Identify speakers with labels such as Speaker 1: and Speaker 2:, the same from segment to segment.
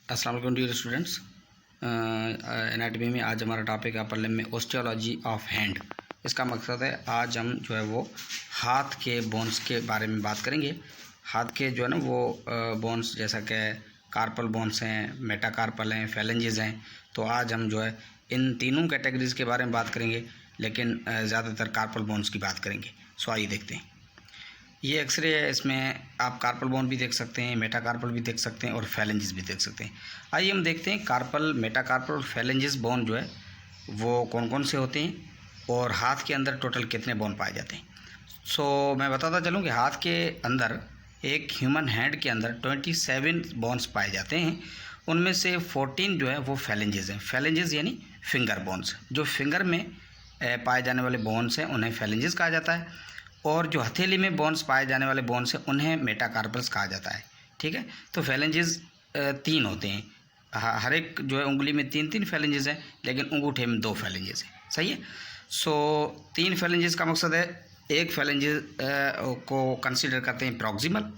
Speaker 1: अस्सलाम वालेकुम dear students. Anatomy में आज हमारा टॉपिक है अपर लिम्ब में ओस्टियोलॉजी ऑफ हैंड। इसका मकसद है आज हम जो है वो हाथ के बोन्स के बारे में बात करेंगे। हाथ के जो है ना वो बोन्स जैसा कि कार्पल बोन्स हैं, मेटाकार्पल हैं, फेलेंजेस हैं। तो आज हम जो है इन तीनों कैटेगरीज़ के बारे में बात करेंगे, लेकिन ज़्यादातर कार्पल बोन्स की बात करेंगे। सो आइए देखते हैं। ये एक्सरे है, इसमें आप कार्पल बोन भी देख सकते हैं, मेटाकार्पल भी देख सकते हैं और फेलेंजेस भी देख सकते हैं। आइए हम देखते हैं कार्पल, मेटाकार्पल और फेलेंजेस बोन जो है वो कौन कौन से होते हैं और हाथ के अंदर टोटल कितने बोन पाए जाते हैं। मैं बताता चलूँ कि हाथ के अंदर एक ह्यूमन हैंड के अंदर 27 बोन्स पाए जाते हैं। उनमें से 14 जो है वो फेलेंजेस हैं। फेलेंजेस यानी फिंगर बोन्स। जो फिंगर में पाए जाने वाले बोन्स हैं उन्हें फेलेंजेस कहा जाता है, और जो हथेली में बोन्स पाए जाने वाले बोन्स हैं उन्हें मेटाकार्पल्स कहा जाता है। ठीक है, तो फेलेंजेस 3 होते हैं। हर एक जो है उंगली में 3 फेलेंजेस हैं, लेकिन अंगूठे में 2 फेलेंजेस हैं। सही है। 3 फेलेंजेस का मकसद है, एक फेलेंजेस को कंसीडर करते हैं प्रॉक्सिमल,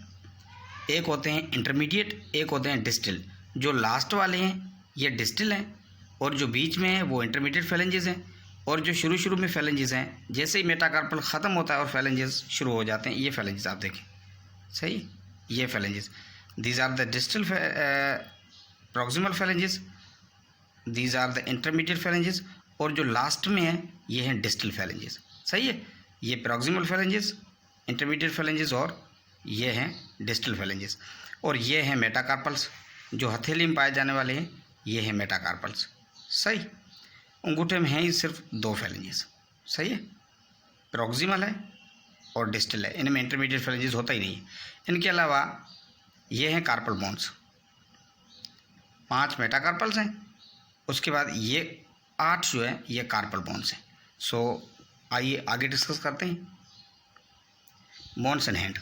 Speaker 1: एक होते हैं इंटरमीडिएट, एक होते हैं डिस्टल। जो लास्ट वाले हैं ये डिस्टल हैं, और जो बीच में है वो इंटरमीडिएट फेलेंजेस हैं, और जो शुरू में फेलेंजेस हैं, जैसे ही मेटाकार्पल ख़त्म होता है और फेलेंजेस शुरू हो जाते हैं, ये फेलेंजेस आप देखें। सही, ये phalanges, these are the distal proximal phalanges, these are the intermediate phalanges, और जो लास्ट में है ये हैं डिस्टल फेलेंजेस। सही है, ये प्रॉक्सिमल फेलेंजेस, इंटरमीडिएट फेलेंजेस और ये हैं डिस्टल फेलेंजेस। और ये हैं मेटाकार्पल्स, जो हथेली में पाए जाने वाले हैं, ये हैं मेटाकार्पल्स। सही, अंगूठे में हैं ही सिर्फ 2 फेलेंजेस। सही है, प्रॉक्सिमल है और डिस्टल है, इनमें इंटरमीडिएट फेलेंजेस होता ही नहीं है। इनके अलावा ये हैं कार्पल बोन्स, 5 मेटाकार्पल्स हैं, उसके बाद ये 8 जो है ये कार्पल बोन्स हैं। आइए आगे डिस्कस करते हैं। Bones in hand,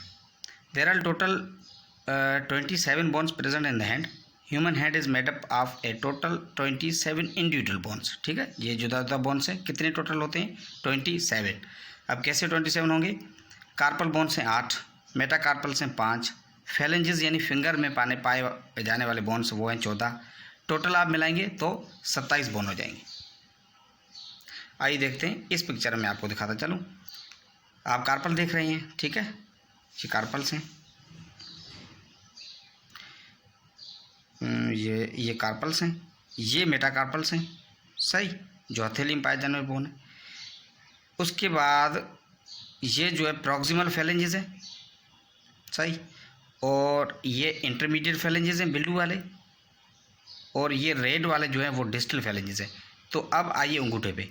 Speaker 1: there are total 27 bones present in the hand. Human hand is made up of a total 27 individual bones. ठीक है, ये जुदा जुदा बोन्स हैं। कितने टोटल होते हैं? 27। अब कैसे 27 होंगे? कार्पल बोन्स हैं 8, मेटाकार्पल्स हैं 5, फेलेंजेस यानी फिंगर में पाए जाने वाले बोन्स वो हैं 14। टोटल आप मिलाएंगे तो 27 बोन हो जाएंगे। आइए देखते हैं, इस पिक्चर में आपको दिखाता चलूँ। आप कार्पल देख रहे हैं, ठीक है, ये कार्पल्स हैं, ये कार्पल्स हैं, ये मेटाकार्पल्स हैं। सही, जो हथेली में पाए जाने वाले बोन है। उसके बाद ये जो है प्रॉक्सिमल फेलेंजेस है। सही, और ये इंटरमीडिएट फेलेंजेस हैं ब्लू वाले, और ये रेड वाले जो है वो डिस्टल फेलेंजेस है। तो अब आइए अंगूठे पे।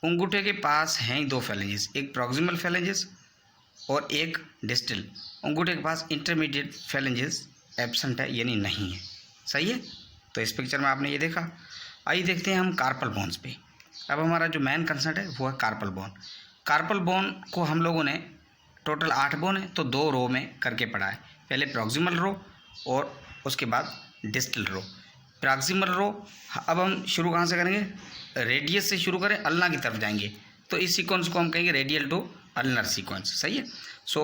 Speaker 1: अंगूठे के पास हैं 2 फेलेंजेस, एक प्रॉक्सिमल फेलेंजेस और एक डिस्टल। अंगूठे के पास इंटरमीडिएट फेलेंजेस एब्सेंट है, यानी नहीं है। सही है, तो इस पिक्चर में आपने ये देखा। आइए देखते हैं हम कार्पल बोन्स पे। अब हमारा जो मेन कंसेप्ट है वो है कार्पल बोन। कार्पल बोन को हम लोगों ने टोटल 8 बोन है तो 2 रो में करके पढ़ा है। पहले प्रॉक्सिमल रो और उसके बाद डिस्टल रो। प्रॉक्सिमल रो, अब हम शुरू कहाँ से करेंगे? रेडियस से शुरू करें, अल्ना की तरफ जाएंगे, तो इस सीक्वेंस को हम कहेंगे रेडियल टू अल्नर सीक्वेंस। सही है।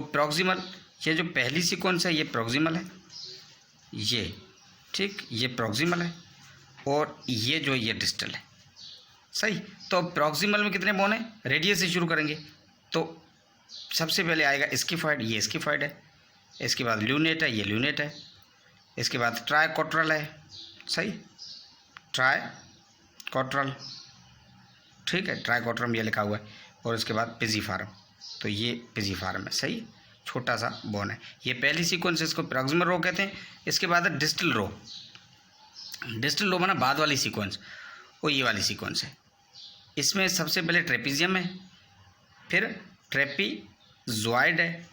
Speaker 1: प्रॉक्सिमल, ये जो पहली सीक्वेंस है ये प्रॉक्सिमल है, ये ठीक, ये प्रॉक्सिमल है, और ये जो ये डिस्टल है। सही, तो प्रॉक्सिमल में कितने बोन है? रेडियस से शुरू करेंगे तो सबसे पहले आएगा स्किफॉइड, ये स्किफॉइड है, इसके बाद ल्यूनेट है, ये ल्यूनेट है, इसके बाद ट्राइकोट्रल है। सही, ट्राइकोट्रल, ठीक है, ट्राइकोट्रम ये लिखा हुआ है, और इसके बाद पिजीफार्म, तो ये पिजीफार्म है। सही, छोटा सा बोन है। ये पहली सीक्वेंस, इसको प्रॉक्सिमल रो कहते हैं। इसके बाद है डिस्टल रो। डिस्टल रो माना बाद वाली सीक्वेंस, वो ये वाली सीक्वेंस है। इसमें सबसे पहले ट्रेपीजियम है, फिर ट्रेपीजॉइड है,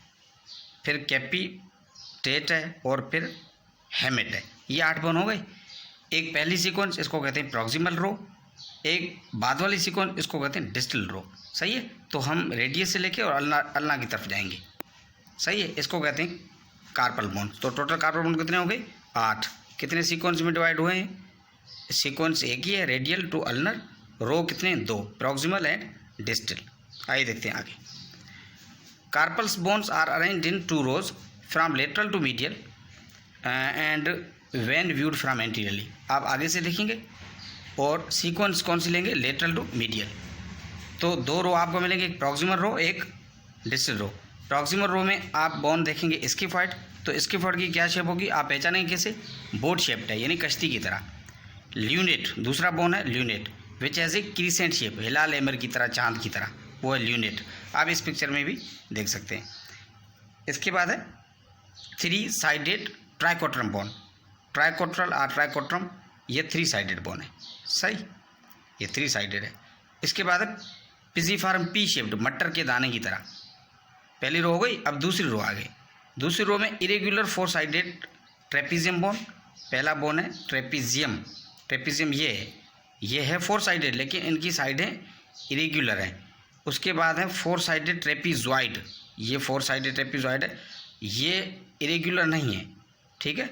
Speaker 1: फिर कैपिटेट है, और फिर हेमेट है। ये 8 बोन हो गए। एक पहली सीक्वेंस, इसको कहते हैं प्रॉक्सिमल रो, एक बाद वाली सीक्वेंस इसको कहते हैं डिस्टल रो। सही है, तो हम रेडियस से लेके और अल्ना की तरफ जाएंगे। सही है, इसको कहते हैं कार्पल बोन। तो टोटल कार्पल बोन कितने हो गए? 8। कितने सीक्वेंस में डिवाइड हुए हैं? सीक्वेंस एक ही है, रेडियल टू अल्नर। रो कितने? 2, प्रॉक्सिमल एंड डिस्टल। आइए देखते हैं आगे। Carpals bones are arranged in 2 rows from lateral to medial, and when viewed from anteriorly, आप आगे से देखेंगे, और सीक्वेंस कौन सी लेंगे, लेटरल टू मीडियल। तो दो रो आपको मिलेंगे, एक प्रॉक्सिमल रो, एक डिस्टल रो। प्रॉक्सिमल रो में आप बोन देखेंगे स्किफॉइड, तो स्किफॉइड की क्या शेप होगी, आप पहचानेंगे कैसे, बोट शेप्ड है, यानी कश्ती की तरह। ल्यूनेट दूसरा बोन है, lunate which has a crescent shape, हिलाल एमर की तरह, चांद की तरह, वो है ल्यूनेट। आप इस पिक्चर में भी देख सकते हैं। इसके बाद है 3 साइडेड ट्राइकोट्रम बोन। ट्राइकोट्रल और ट्राइकोट्रम ये 3 साइडेड बोन है, सही, ये 3 साइडेड है। इसके बाद है पिजीफार्म पी शेप्ड, मटर के दाने की तरह। पहली रो हो गई, अब दूसरी रो आ गई। दूसरी रो में इरेगुलर 4 साइडेड ट्रेपीजियम बोन। पहला बोन है ट्रेपीजियम, ट्रेपीजियम ये है 4 साइडेड, लेकिन इनकी साइडें इरेगुलर हैं। उसके बाद है 4 साइडेड ट्रेपीजॉइड, ये 4 साइडेड ट्रेपीजॉइड है, ये इरेगुलर नहीं है, ठीक है,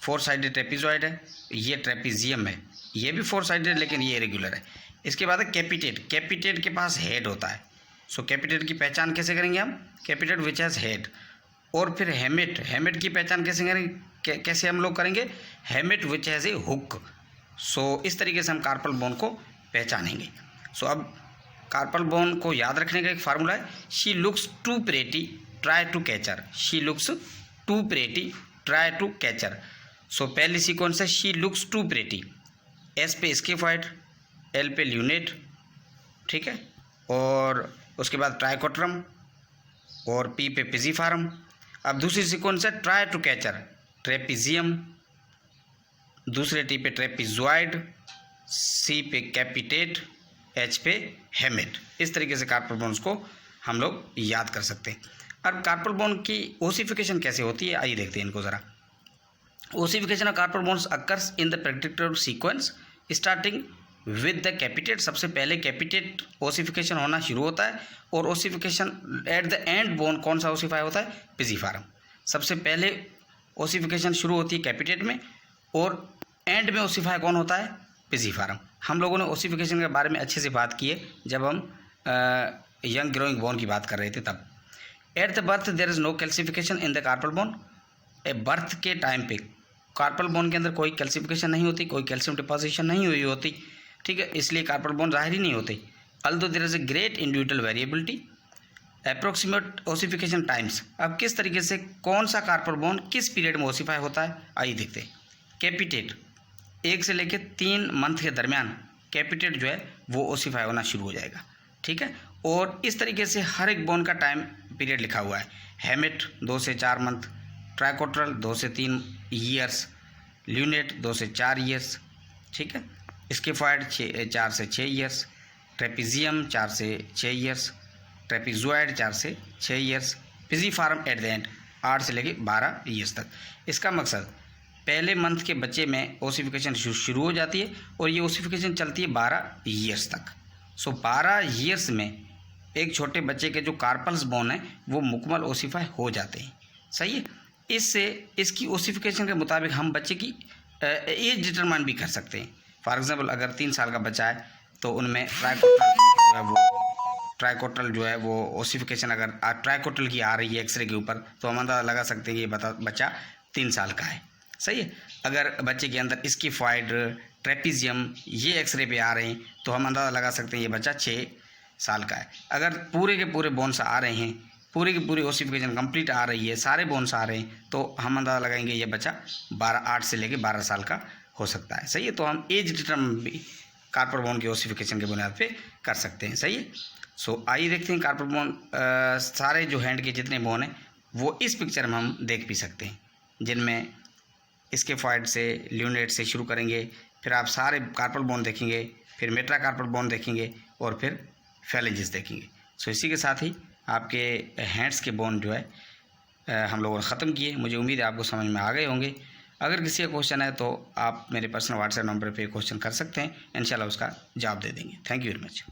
Speaker 1: 4 साइडेड ट्रेपीजॉइड है। ये ट्रेपीजियम है, ये भी 4 साइडेड, लेकिन ये इरेगुलर है। इसके बाद है कैपिटेट, कैपिटेट के पास हेड होता है। सो कैपिटेट की पहचान कैसे करेंगे हम, कैपिटेट विच हैज़ हेड। और फिर हेमेट, हेमेट की पहचान कैसे करेंगे, कैसे हम लोग करेंगे, hamate which has a hook. So इस तरीके से हम कार्पल बोन को पहचानेंगे। सो अब कार्पल बोन को याद रखने का एक फार्मूला है, she looks too pretty try to catch her, she looks too pretty try to catch her. So पहली सीक्वेंस है she looks too pretty, S पे स्किफॉइड, एल पे ल्यूनेट, ठीक है, और उसके बाद ट्राइकोट्रम, और पी पे पिजीफार्म। अब दूसरी सीक्वेंस है ट्राई टू कैचर, ट्रेपीजियम, दूसरे टी पे ट्रेपीजॉइड, सी पे कैपिटेट, एच पे हेमेट। इस तरीके से कार्पल बोन्स को हम लोग याद कर सकते हैं। अब कार्पल बोन की ओसिफिकेशन कैसे होती है, आइए देखते हैं इनको ज़रा। Ossification of carpal bones occurs in the predicted sequence starting with the कैपिटेट। सबसे पहले कैपिटेट ओसिफिकेशन होना शुरू होता है, और ossification at the end bone कौन सा ओसिफाई होता है, पिजीफार्म। सबसे पहले ओसिफिकेशन शुरू होती है कैपिटेट में, और एंड में ओसिफाई कौन होता है, पिजीफार्म। हम लोगों ने ओसिफिकेशन के बारे में अच्छे से बात की है जब हम यंग ग्रोइंग बोन की बात कर रहे थे तब। At the birth there is no calcification in the carpal bone. Birth के टाइम पे कार्पल बोन के अंदर कोई कैल्सिफिकेशन नहीं होती, कोई कैल्शियम डिपोजिशन नहीं हुई होती, ठीक है, इसलिए कार्पल बोन जाहिर ही नहीं होते। Although there is a great individual variability approximate ossification times. अब किस तरीके से कौन सा कार्पल बोन किस पीरियड में ओसिफाई होता है, आइए देखते हैं। कैपिटेट 1 से लेकर 3 मंथ के दरमियान कैपिटेट जो है वो ओसिफाई होना शुरू हो जाएगा, ठीक है। और इस तरीके से हर एक बोन का टाइम पीरियड लिखा हुआ है। हेमेट 2 से 4 मंथ, ट्राइकोट्रल 2 से 3 ईयर्स, ल्यूनेट 2 से 4 ईयर्स, ठीक है, स्किफॉइड 4 से 6 ईयर्स, ट्रेपीजियम 4 से 6 ईयर्स, ट्रेपीजॉइड 4 से 6 ईयर्स, पिजीफार्म एट द एंड 8 से लेकर 12 ईयर्स तक। इसका मकसद पहले मंथ के बच्चे में ओसिफिकेशन शुरू हो जाती है, और ये ओसिफिकेशन चलती है 12 ईयर्स तक। सो 12 ईयर्स में एक छोटे बच्चे के जो कार्पल्स बोन है वो मुकम्मल ओसिफाई हो जाते हैं, सही है। इससे इसकी ओसिफिकेशन के मुताबिक हम बच्चे की एज डिटरमाइन भी कर सकते हैं। फॉर एग्जांपल अगर 3 साल का बच्चा है तो उनमें ट्राइकोट्रल जो है वो ओसिफिकेशन अगर ट्राइकोट्रल की आ रही है एक्सरे के ऊपर, तो हम अंदाज़ा लगा सकते हैं कि ये बच्चा 3 साल का है, सही है। अगर बच्चे के अंदर स्किफॉइड, ट्रेपीजियम ये एक्सरे पे आ रहे हैं तो हम अंदाज़ा लगा सकते हैं ये बच्चा 6 साल का है। अगर पूरे के पूरे बोन्स आ रहे हैं, पूरी की पूरी ओसिफिकेशन कंप्लीट आ रही है, सारे बोन्स आ रहे हैं, तो हम अंदाज़ा लगाएंगे ये बच्चा 8 से लेकर 12 साल का हो सकता है, सही है। तो हम एज डिटरमाइन भी कार्पल बोन की ओसिफिकेशन के बुनियाद पे कर सकते हैं, सही है। सो आइए देखते हैं कार्पल बोन सारे जो हैंड के जितने बोन हैं वो इस पिक्चर में हम देख भी सकते हैं, जिनमें स्किफॉइड से ल्यूनेट से शुरू करेंगे, फिर आप सारे कार्पल बोन देखेंगे, फिर मेट्रा कार्पल बोन देखेंगे, और फिर फैलेंजेस देखेंगे। सो इसी के साथ ही आपके हैंड्स के बोन जो है हम लोगों ने ख़त्म किए। मुझे उम्मीद है आपको समझ में आ गए होंगे। अगर किसी का क्वेश्चन है तो आप मेरे पर्सनल व्हाट्सएप नंबर पे क्वेश्चन कर सकते हैं, इंशाल्लाह उसका जवाब दे देंगे। Thank you very much.